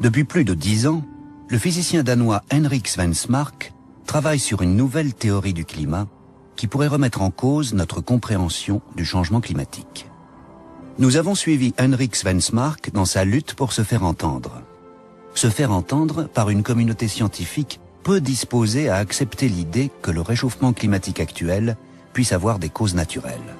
Depuis plus de 10 ans, le physicien danois Henrik Svensmark travaille sur une nouvelle théorie du climat qui pourrait remettre en cause notre compréhension du changement climatique. Nous avons suivi Henrik Svensmark dans sa lutte pour se faire entendre. Se faire entendre par une communauté scientifique peu disposée à accepter l'idée que le réchauffement climatique actuel puisse avoir des causes naturelles.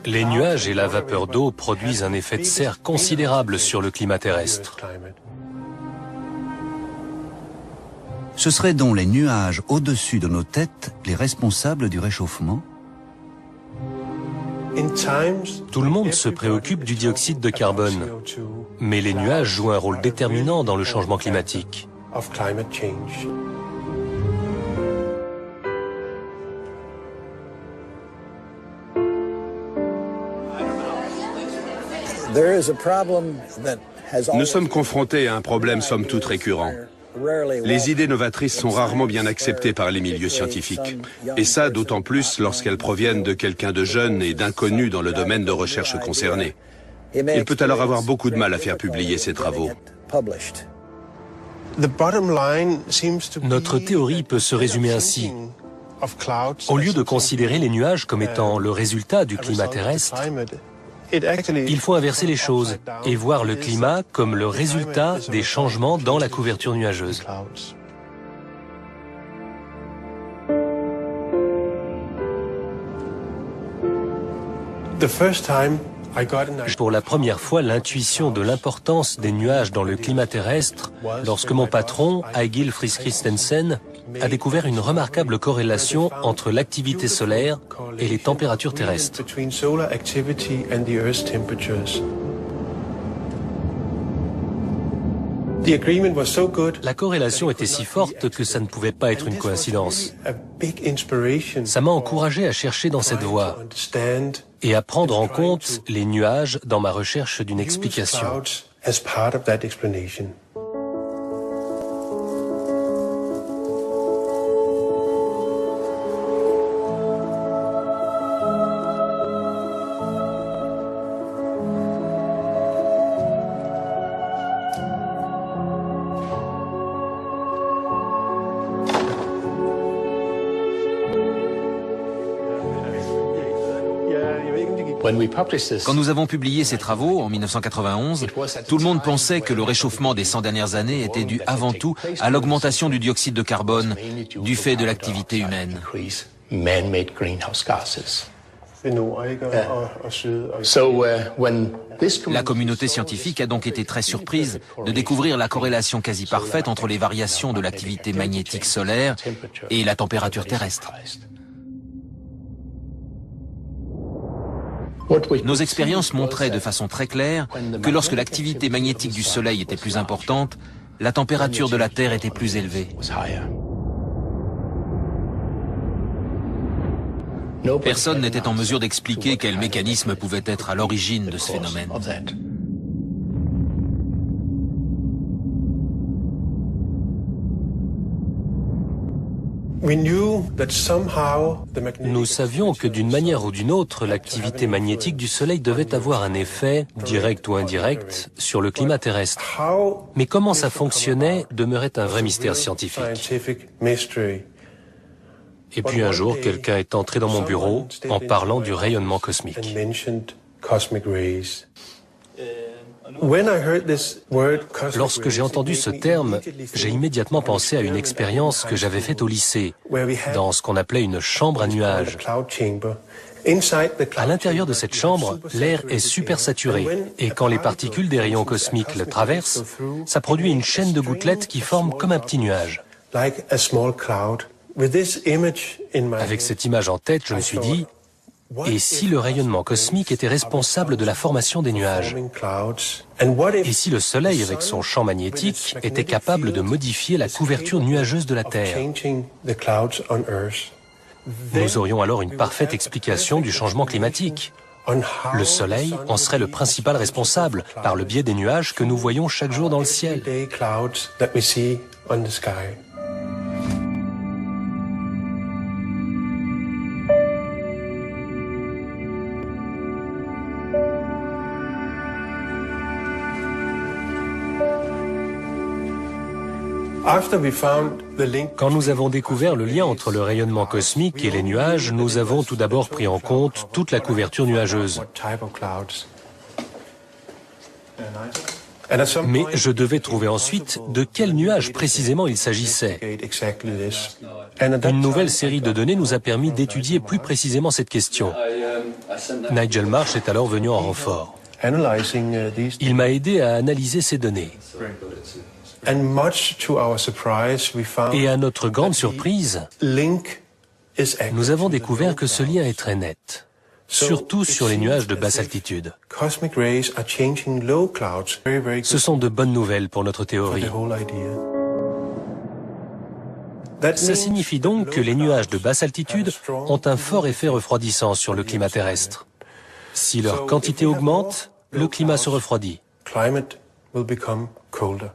Les nuages et la vapeur d'eau produisent un effet de serre considérable sur le climat terrestre. Ce seraient donc les nuages au-dessus de nos têtes les responsables du réchauffement? Tout le monde se préoccupe du dioxyde de carbone, mais les nuages jouent un rôle déterminant dans le changement climatique. Nous sommes confrontés à un problème somme toute récurrent. Les idées novatrices sont rarement bien acceptées par les milieux scientifiques. Et ça, d'autant plus lorsqu'elles proviennent de quelqu'un de jeune et d'inconnu dans le domaine de recherche concerné. Il peut alors avoir beaucoup de mal à faire publier ses travaux. Notre théorie peut se résumer ainsi. Au lieu de considérer les nuages comme étant le résultat du climat terrestre, il faut inverser les choses et voir le climat comme le résultat des changements dans la couverture nuageuse. Pour la première fois, l'intuition de l'importance des nuages dans le climat terrestre lorsque mon patron, Egil Friis Christensen, a découvert une remarquable corrélation entre l'activité solaire et les températures terrestres. La corrélation était si forte que ça ne pouvait pas être une coïncidence. Ça m'a encouragé à chercher dans cette voie et à prendre en compte les nuages dans ma recherche d'une explication. Quand nous avons publié ces travaux en 1991, tout le monde pensait que le réchauffement des 100 dernières années était dû avant tout à l'augmentation du dioxyde de carbone du fait de l'activité humaine. La communauté scientifique a donc été très surprise de découvrir la corrélation quasi parfaite entre les variations de l'activité magnétique solaire et la température terrestre. Nos expériences montraient de façon très claire que lorsque l'activité magnétique du Soleil était plus importante, la température de la Terre était plus élevée. Personne n'était en mesure d'expliquer quel mécanisme pouvait être à l'origine de ce phénomène. Nous savions que d'une manière ou d'une autre, l'activité magnétique du Soleil devait avoir un effet, direct ou indirect, sur le climat terrestre. Mais comment ça fonctionnait demeurait un vrai mystère scientifique. Et puis un jour, quelqu'un est entré dans mon bureau en parlant du rayonnement cosmique. Lorsque j'ai entendu ce terme, j'ai immédiatement pensé à une expérience que j'avais faite au lycée, dans ce qu'on appelait une chambre à nuages. À l'intérieur de cette chambre, l'air est super saturé, et quand les particules des rayons cosmiques le traversent, ça produit une chaîne de gouttelettes qui forment comme un petit nuage. Avec cette image en tête, je me suis dit, et si le rayonnement cosmique était responsable de la formation des nuages? Et si le Soleil, avec son champ magnétique, était capable de modifier la couverture nuageuse de la Terre? Nous aurions alors une parfaite explication du changement climatique. Le Soleil en serait le principal responsable, par le biais des nuages que nous voyons chaque jour dans le ciel. Quand nous avons découvert le lien entre le rayonnement cosmique et les nuages, nous avons tout d'abord pris en compte toute la couverture nuageuse. Mais je devais trouver ensuite de quel nuage précisément il s'agissait. Une nouvelle série de données nous a permis d'étudier plus précisément cette question. Nigel Marsh est alors venu en renfort. Il m'a aidé à analyser ces données. Et à notre grande surprise, nous avons découvert que ce lien est très net, surtout sur les nuages de basse altitude. Ce sont de bonnes nouvelles pour notre théorie. Ça signifie donc que les nuages de basse altitude ont un fort effet refroidissant sur le climat terrestre. Si leur quantité augmente, le climat se refroidit.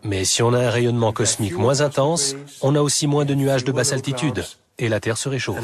Mais si on a un rayonnement cosmique moins intense, on a aussi moins de nuages de basse altitude et la Terre se réchauffe.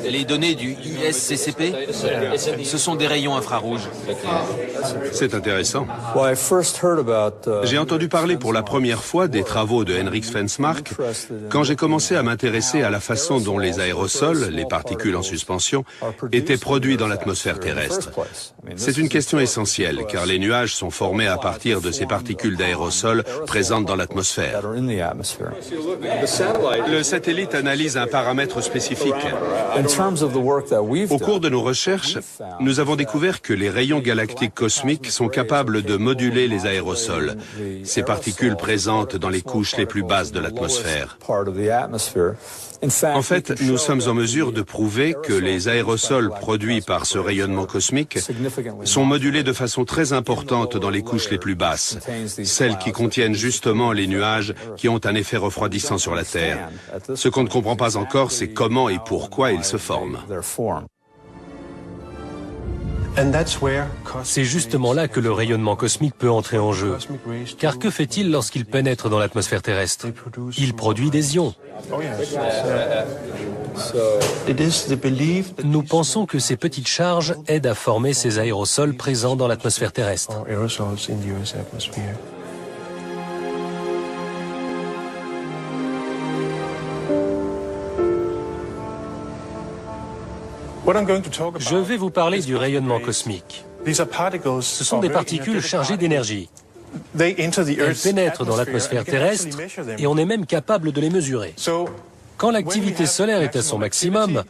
Les données du ISCCP, ce sont des rayons infrarouges. C'est intéressant. J'ai entendu parler pour la première fois des travaux de Henrik Svensmark quand j'ai commencé à m'intéresser à la façon dont les aérosols, les particules en suspension, étaient produits dans l'atmosphère terrestre. C'est une question essentielle car les nuages sont formés à partir de ces particules d'aérosols présentes dans l'atmosphère. Le satellite analyse un paramètre spécifique. Au cours de nos recherches, nous avons découvert que les rayons galactiques cosmiques sont capables de moduler les aérosols, ces particules présentes dans les couches les plus basses de l'atmosphère. En fait, nous sommes en mesure de prouver que les aérosols produits par ce rayonnement cosmique sont modulés de façon très importante dans les couches les plus basses, celles qui contiennent justement les nuages qui ont un effet refroidissant sur la Terre. Ce qu'on ne comprend pas encore, c'est comment et pourquoi ils se forment. C'est justement là que le rayonnement cosmique peut entrer en jeu. Car que fait-il lorsqu'il pénètre dans l'atmosphère terrestre? Il produit des ions. Nous pensons que ces petites charges aident à former ces aérosols présents dans l'atmosphère terrestre. Je vais vous parler du rayonnement cosmique. Ce sont des particules chargées d'énergie. Elles pénètrent dans l'atmosphère terrestre et on est même capable de les mesurer. Quand l'activité solaire est à son maximum,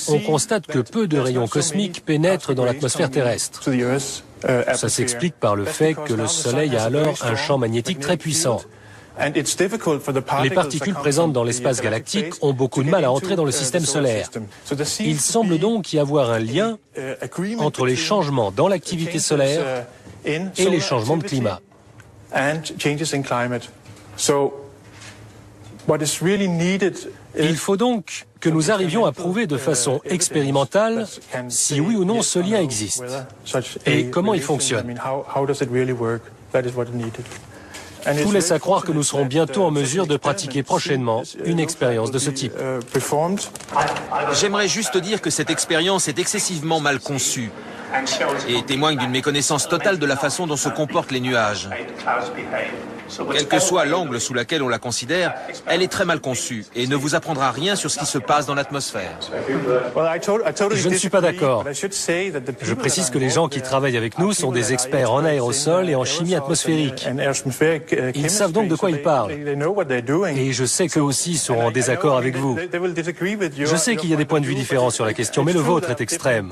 on constate que peu de rayons cosmiques pénètrent dans l'atmosphère terrestre. Ça s'explique par le fait que le Soleil a alors un champ magnétique très puissant. Les particules présentes dans l'espace galactique ont beaucoup de mal à entrer dans le système solaire. Il semble donc y avoir un lien entre les changements dans l'activité solaire et les changements de climat. Il faut donc que nous arrivions à prouver de façon expérimentale si oui ou non ce lien existe et comment il fonctionne. Tout laisse à croire que nous serons bientôt en mesure de pratiquer prochainement une expérience de ce type. J'aimerais juste dire que cette expérience est excessivement mal conçue et témoigne d'une méconnaissance totale de la façon dont se comportent les nuages. Quel que soit l'angle sous lequel on la considère, elle est très mal conçue et ne vous apprendra rien sur ce qui se passe dans l'atmosphère. Je ne suis pas d'accord. Je précise que les gens qui travaillent avec nous sont des experts en aérosols et en chimie atmosphérique. Ils savent donc de quoi ils parlent. Et je sais qu'eux aussi seront en désaccord avec vous. Je sais qu'il y a des points de vue différents sur la question, mais le vôtre est extrême.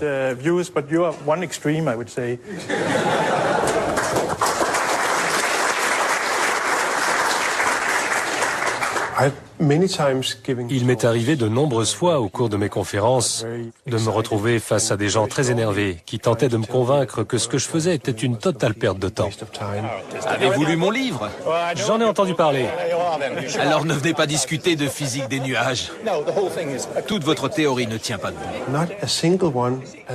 Il m'est arrivé de nombreuses fois au cours de mes conférences de me retrouver face à des gens très énervés qui tentaient de me convaincre que ce que je faisais était une totale perte de temps. Avez-vous lu mon livre? J'en ai entendu parler. Alors ne venez pas discuter de physique des nuages. Toute votre théorie ne tient pas debout.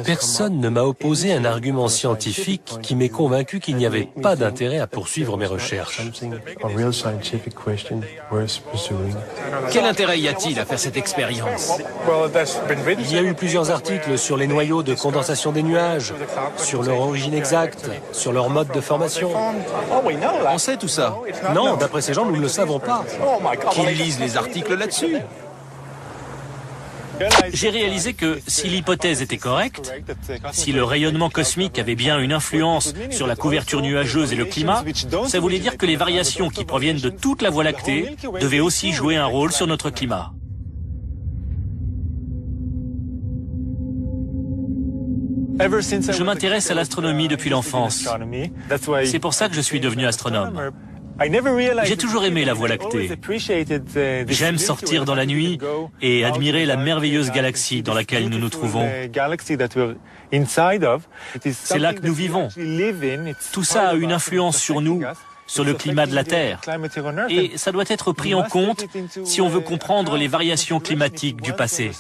Personne ne m'a opposé un argument scientifique qui m'ait convaincu qu'il n'y avait pas d'intérêt à poursuivre mes recherches. Quel intérêt y a-t-il à faire cette expérience? Il y a eu plusieurs articles sur les noyaux de condensation des nuages, sur leur origine exacte, sur leur mode de formation. On sait tout ça. Non, d'après ces gens, nous ne le savons pas. Qu'ils lisent les articles là-dessus. J'ai réalisé que si l'hypothèse était correcte, si le rayonnement cosmique avait bien une influence sur la couverture nuageuse et le climat, ça voulait dire que les variations qui proviennent de toute la Voie lactée devaient aussi jouer un rôle sur notre climat. Je m'intéresse à l'astronomie depuis l'enfance. C'est pour ça que je suis devenu astronome. J'ai toujours aimé la Voie lactée. J'aime sortir dans la nuit et admirer la merveilleuse galaxie dans laquelle nous nous trouvons. C'est là que nous vivons. Tout ça a une influence sur nous, sur le climat de la Terre. Et ça doit être pris en compte si on veut comprendre les variations climatiques du passé.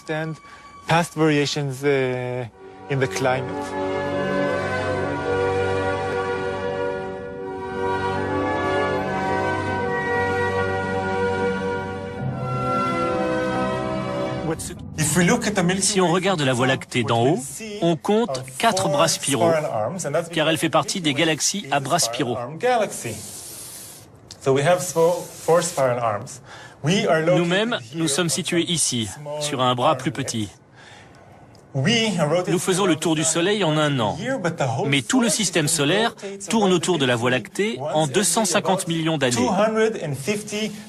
Si on regarde la Voie lactée d'en haut, on compte 4 bras spiraux, car elle fait partie des galaxies à bras spiraux. Nous-mêmes, nous sommes situés ici, sur un bras plus petit. Nous faisons le tour du Soleil en un an, mais tout le système solaire tourne autour de la Voie lactée en 250 millions d'années,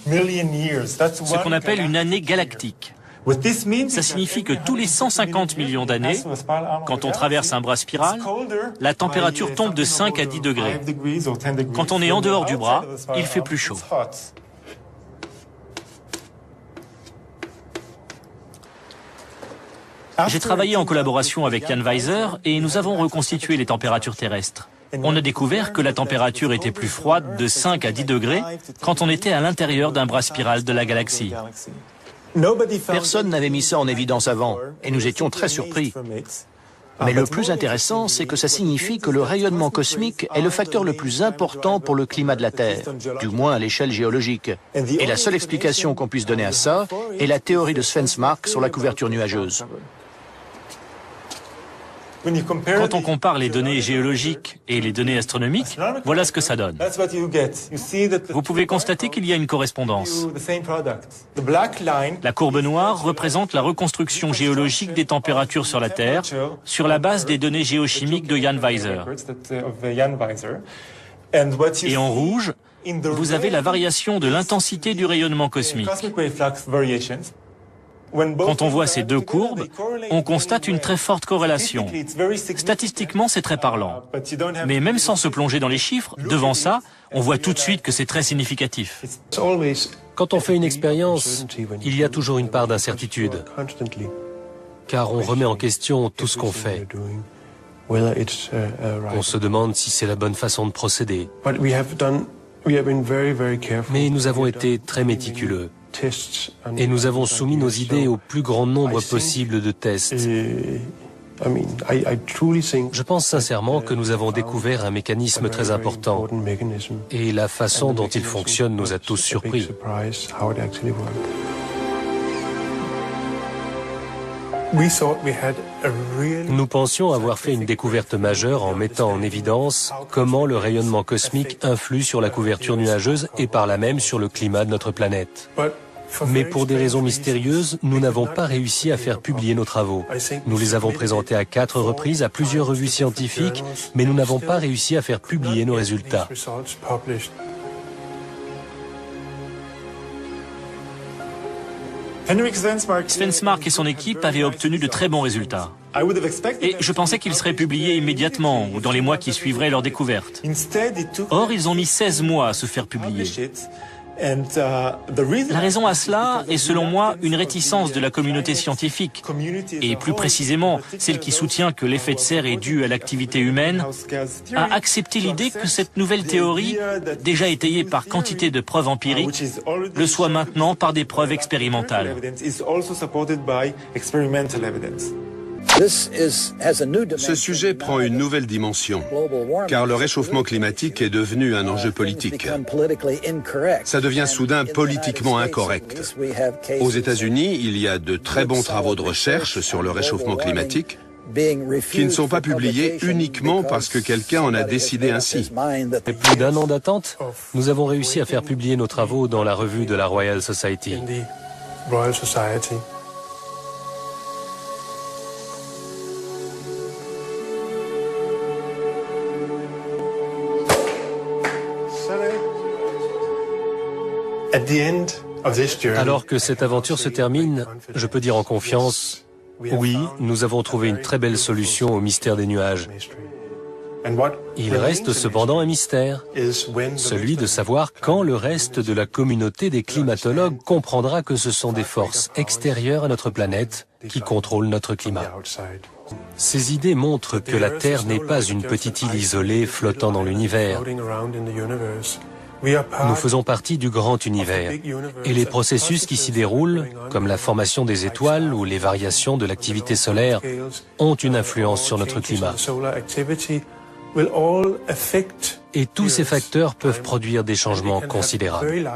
ce qu'on appelle une année galactique. Ça signifie que tous les 150 millions d'années, quand on traverse un bras spiral, la température tombe de 5 à 10 degrés. Quand on est en dehors du bras, il fait plus chaud. J'ai travaillé en collaboration avec Jan Weiser et nous avons reconstitué les températures terrestres. On a découvert que la température était plus froide de 5 à 10 degrés quand on était à l'intérieur d'un bras spiral de la galaxie. Personne n'avait mis ça en évidence avant, et nous étions très surpris. Mais le plus intéressant, c'est que ça signifie que le rayonnement cosmique est le facteur le plus important pour le climat de la Terre, du moins à l'échelle géologique. Et la seule explication qu'on puisse donner à ça est la théorie de Svensmark sur la couverture nuageuse. Quand on compare les données géologiques et les données astronomiques, voilà ce que ça donne. Vous pouvez constater qu'il y a une correspondance. La courbe noire représente la reconstruction géologique des températures sur la Terre sur la base des données géochimiques de Jan Weiser. Et en rouge, vous avez la variation de l'intensité du rayonnement cosmique. Quand on voit ces deux courbes, on constate une très forte corrélation. Statistiquement, c'est très parlant. Mais même sans se plonger dans les chiffres, devant ça, on voit tout de suite que c'est très significatif. Quand on fait une expérience, il y a toujours une part d'incertitude, car on remet en question tout ce qu'on fait. On se demande si c'est la bonne façon de procéder. Mais nous avons été très méticuleux. Et nous avons soumis nos idées au plus grand nombre possible de tests. Je pense sincèrement que nous avons découvert un mécanisme très important. Et la façon dont il fonctionne nous a tous surpris. Nous pensions avoir fait une découverte majeure en mettant en évidence comment le rayonnement cosmique influe sur la couverture nuageuse et par là même sur le climat de notre planète. Mais pour des raisons mystérieuses, nous n'avons pas réussi à faire publier nos travaux. Nous les avons présentés à 4 reprises à plusieurs revues scientifiques, mais nous n'avons pas réussi à faire publier nos résultats. Svensmark et son équipe avaient obtenu de très bons résultats. Et je pensais qu'ils seraient publiés immédiatement ou dans les mois qui suivraient leur découverte. Or, ils ont mis 16 mois à se faire publier. La raison à cela est selon moi une réticence de la communauté scientifique, et plus précisément celle qui soutient que l'effet de serre est dû à l'activité humaine, à accepter l'idée que cette nouvelle théorie, déjà étayée par quantité de preuves empiriques, le soit maintenant par des preuves expérimentales. Ce sujet prend une nouvelle dimension, car le réchauffement climatique est devenu un enjeu politique. Ça devient soudain politiquement incorrect. Aux États-Unis, il y a de très bons travaux de recherche sur le réchauffement climatique qui ne sont pas publiés uniquement parce que quelqu'un en a décidé ainsi. Après plus d'1 an d'attente, nous avons réussi à faire publier nos travaux dans la revue de la Royal Society. Alors que cette aventure se termine, je peux dire en confiance, oui, nous avons trouvé une très belle solution au mystère des nuages. Il reste cependant un mystère, celui de savoir quand le reste de la communauté des climatologues comprendra que ce sont des forces extérieures à notre planète qui contrôlent notre climat. Ces idées montrent que la Terre n'est pas une petite île isolée flottant dans l'univers. Nous faisons partie du grand univers, et les processus qui s'y déroulent, comme la formation des étoiles ou les variations de l'activité solaire, ont une influence sur notre climat. Et tous ces facteurs peuvent produire des changements considérables.